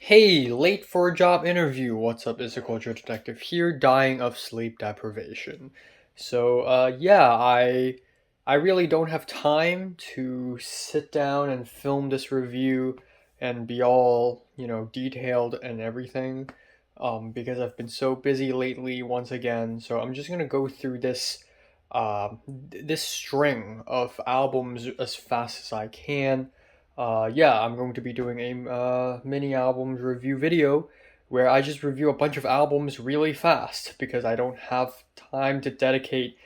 Hey, late for a job interview. What's up? Is a culture detective here, dying of sleep deprivation. I really don't have time to sit down and film this review and be all, detailed and everything, because I've been so busy lately once again. So I'm just gonna go through this string of albums as fast as I can. I'm going to be doing a mini albums review video where I just review a bunch of albums really fast because I don't have time to dedicate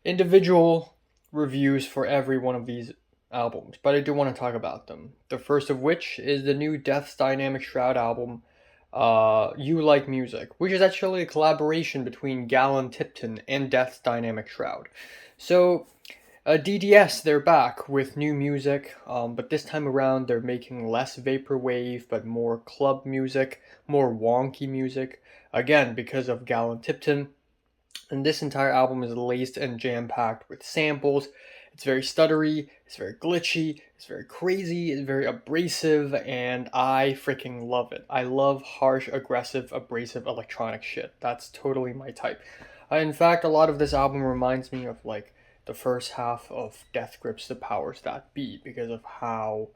individual reviews for every one of these albums, but I do want to talk about them. The first of which is the new Death's Dynamic Shroud album, You Like Music, which is actually a collaboration between Galen Tipton and Death's Dynamic Shroud. So, DDS, they're back with new music, but this time around they're making less vaporwave, but more club music, more wonky music. Again, because of Galen Tipton, and this entire album is laced and jam packed with samples. It's very stuttery, it's very glitchy, it's very crazy, it's very abrasive, and I freaking love it. I love harsh, aggressive, abrasive electronic shit. That's totally my type. In fact, a lot of this album reminds me of like the first half of Death Grips the Powers That Be because of how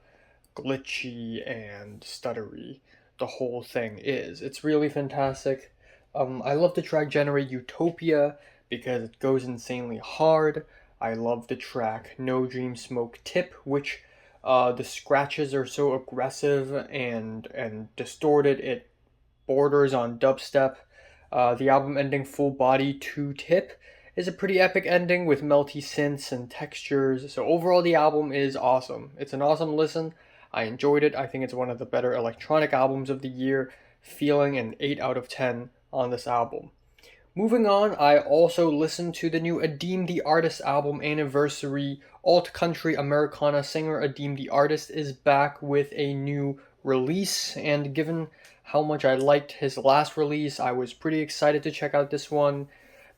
glitchy and stuttery the whole thing is. It's really fantastic. I love the track Generate Utopia because it goes insanely hard. I love the track No Dream Smoke Tip, which the scratches are so aggressive and distorted. It borders on dubstep. The album ending Full Body 2 Tip is a pretty epic ending with melty synths and textures. So overall, the album is awesome. It's an awesome listen. I enjoyed it. I think it's one of the better electronic albums of the year, feeling an 8 out of 10 on this album. Moving on, I also listened to the new Adeem the Artist album Anniversary. Alt country Americana singer Adeem the Artist is back with a new release, and given how much I liked his last release, I was pretty excited to check out this one.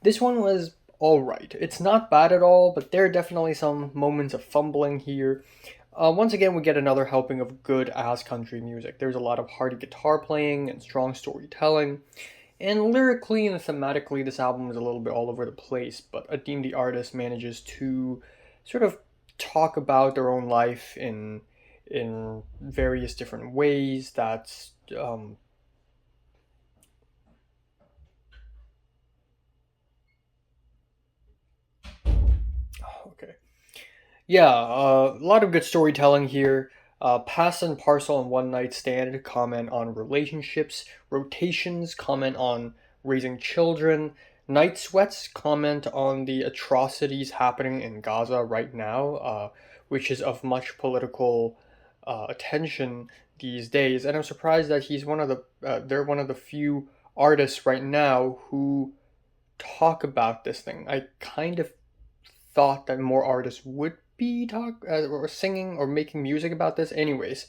This one was alright. It's not bad at all, but there are definitely some moments of fumbling here. Once again, we get another helping of good ass country music. There's a lot of hearty guitar playing and strong storytelling. And lyrically and thematically, this album is a little bit all over the place, but Adeem the Artist manages to sort of talk about their own life in various different ways. That's okay. A lot of good storytelling here. Pass and Parcel and One Night Stand comment on relationships. Rotations comment on raising children. Night Sweats comment on the atrocities happening in Gaza right now, which is of much political attention these days. And I'm surprised that they're one of the few artists right now who talk about this thing. I kind of thought that more artists would be or singing or making music about this. Anyways,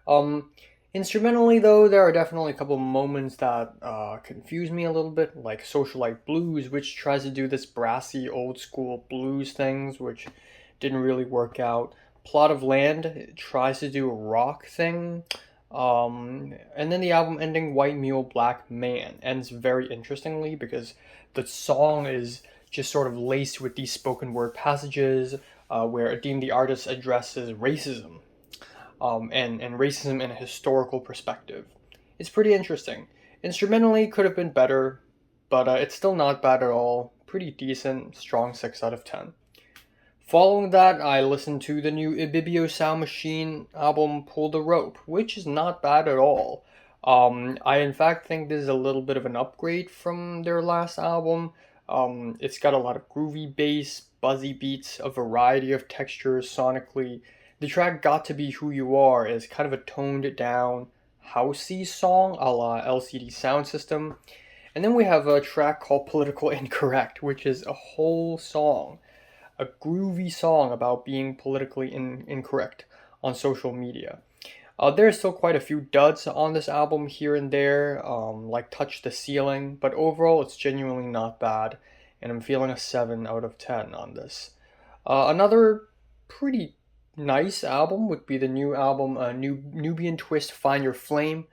um, instrumentally though, there are definitely a couple moments that confuse me a little bit, like Socialite Blues, which tries to do this brassy old school blues things, which didn't really work out. Plot of Land tries to do a rock thing. And then the album ending White Mule Black Man ends very interestingly because the song is just sort of laced with these spoken word passages where Adeem the Artist addresses racism and racism in a historical perspective. It's pretty interesting. Instrumentally, could have been better, but it's still not bad at all. Pretty decent, strong 6 out of 10. Following that, I listened to the new Ibibio Sound Machine album Pull the Rope, which is not bad at all. I in fact think this is a little bit of an upgrade from their last album. It's got a lot of groovy bass, buzzy beats, a variety of textures sonically. The track Got to Be Who You Are is kind of a toned down, housey song a la LCD Sound System. And then we have a track called Political Incorrect, which is a whole song, a groovy song about being politically incorrect on social media. There's still quite a few duds on this album here and there, like Touch the Ceiling, but overall it's genuinely not bad, and I'm feeling a 7 out of 10 on this. Another pretty nice album would be the new album, Nubian Twist Find Your Flame.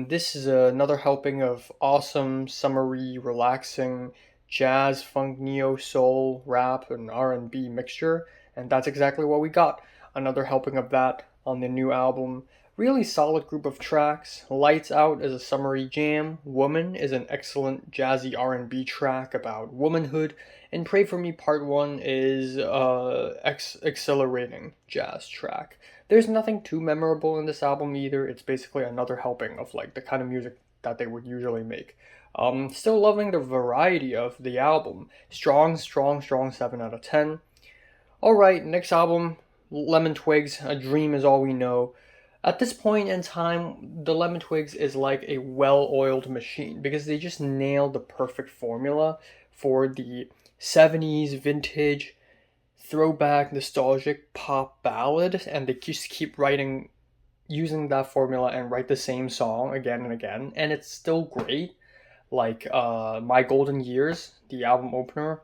This is another helping of awesome, summery, relaxing jazz, funk, neo, soul, rap, and R&B mixture, and that's exactly what we got. Another helping of that on the new album. Really solid group of tracks. Lights Out is a summery jam. Woman is an excellent jazzy R&B track about womanhood. And Pray For Me Part 1 is exhilarating jazz track. There's nothing too memorable in this album either. It's basically another helping of like the kind of music that they would usually make. Still loving the variety of the album. Strong, strong, strong 7 out of 10. Alright, next album, Lemon Twigs, A Dream Is All We Know. At this point in time, the Lemon Twigs is like a well-oiled machine because they just nailed the perfect formula for the 70s vintage throwback nostalgic pop ballad, and they just keep writing using that formula and write the same song again and again, and it's still great. Like My Golden Years, the album opener,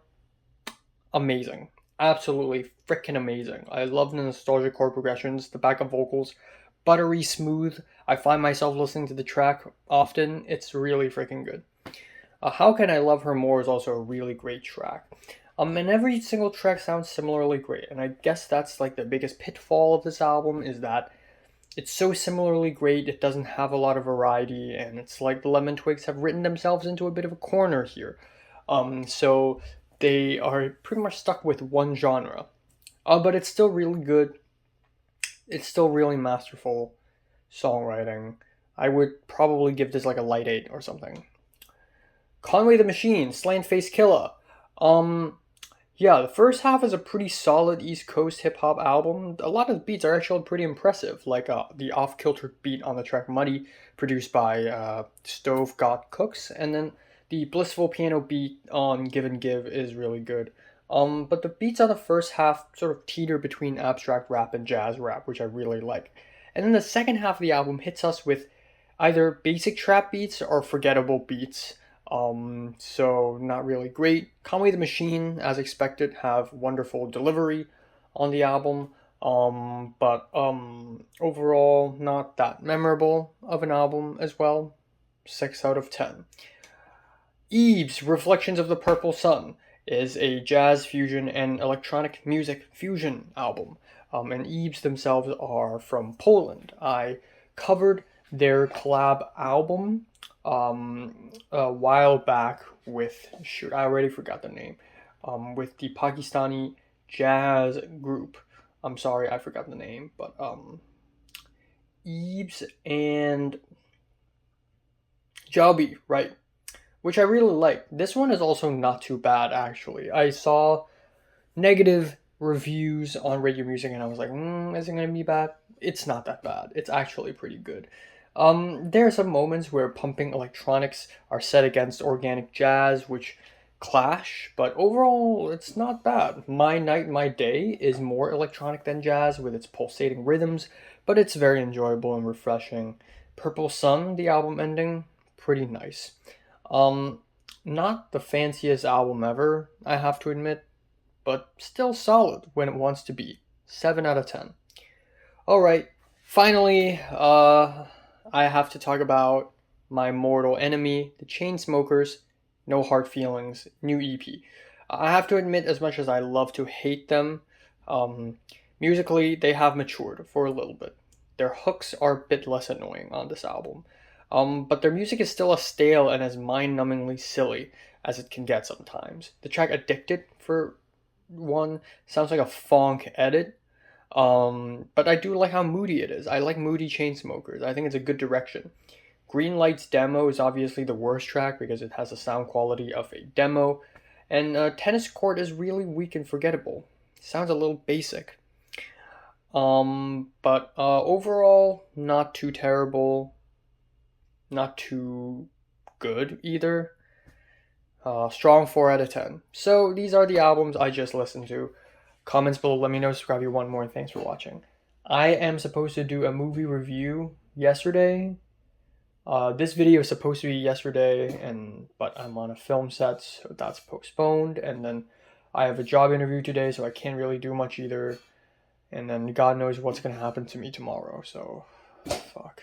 amazing, absolutely freaking amazing. I love the nostalgic chord progressions, the backup vocals, buttery smooth. I find myself listening to the track often. It's really freaking good. How Can I Love Her More is also a really great track. And every single track sounds similarly great, and I guess that's like the biggest pitfall of this album is that it's so similarly great, it doesn't have a lot of variety, and it's like the Lemon Twigs have written themselves into a bit of a corner here. So they are pretty much stuck with one genre. But it's still really good. It's still really masterful songwriting. I would probably give this like a light 8 or something. Conway the Machine, Slant Face Killer. Yeah, the first half is a pretty solid East Coast hip hop album. A lot of the beats are actually pretty impressive, like the off kilter beat on the track Muddy, produced by Stove Got Cooks, and then the blissful piano beat on Give and Give is really good. But the beats on the first half sort of teeter between abstract rap and jazz rap, which I really like. And then the second half of the album hits us with either basic trap beats or forgettable beats. So not really great. Conway the Machine, as expected, have wonderful delivery on the album. But overall, not that memorable of an album as well. 6 out of 10. EABS, Reflections of the Purple Sun, is a jazz fusion and electronic music fusion album. And EABS themselves are from Poland. I covered their collab album a while back with, shoot, I already forgot the name, with the Pakistani jazz group. I'm sorry, I forgot the name, but EABS and Jalbi, right? Which I really like. This one is also not too bad, actually. I saw negative reviews on Radio Music and I was like, is it going to be bad? It's not that bad. It's actually pretty good. There are some moments where pumping electronics are set against organic jazz, which clash, but overall, it's not bad. My Night, My Day is more electronic than jazz with its pulsating rhythms, but it's very enjoyable and refreshing. Purple Sun, the album ending, pretty nice. Not the fanciest album ever, I have to admit, but still solid when it wants to be. 7 out of 10. Alright, finally, I have to talk about my mortal enemy, the Chainsmokers, No Hard Feelings, new EP. I have to admit, as much as I love to hate them, musically, they have matured for a little bit. Their hooks are a bit less annoying on this album. But their music is still as stale and as mind-numbingly silly as it can get sometimes. The track Addicted, for one, sounds like a funk edit. But I do like how moody it is. I like moody Chainsmokers. I think it's a good direction. Green Light's demo is obviously the worst track because it has the sound quality of a demo. And Tennis Court is really weak and forgettable. Sounds a little basic. But overall, not too terrible. Not too good either. Strong 4 out of 10. So these are the albums I just listened to. Comments below, let me know, subscribe if you want more, and thanks for watching. I am supposed to do a movie review yesterday. This video is supposed to be yesterday, but I'm on a film set, so that's postponed. And then I have a job interview today, so I can't really do much either. And then God knows what's going to happen to me tomorrow, so fuck.